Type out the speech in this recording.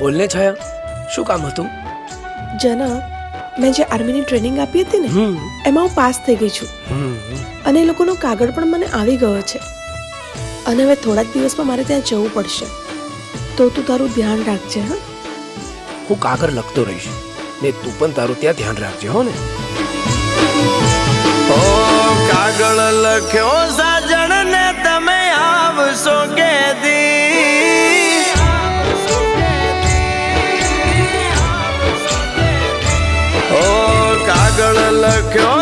બોલને છાયા, શું કામ હતું? જનક, મેં જે આર્મીની ટ્રેનિંગ આપી હતી ને એમાં હું પાસ થઈ ગઈ છું અને એ લોકોનો કાગળ પણ મને આવી ગયો છે અને હવે થોડા જ દિવસમાં મારે ત્યાં જવું પડશે. તો તું તારું ધ્યાન રાખજે. હા, હું કાગળ લખતો રહીશ ને તું પણ તારું ત્યાં ધ્યાન રાખજે હો ને. ઓ કાગળ લખ્યો સાજણ ને તમે આવશો કેદી, ઓ કાગળ લખ્યો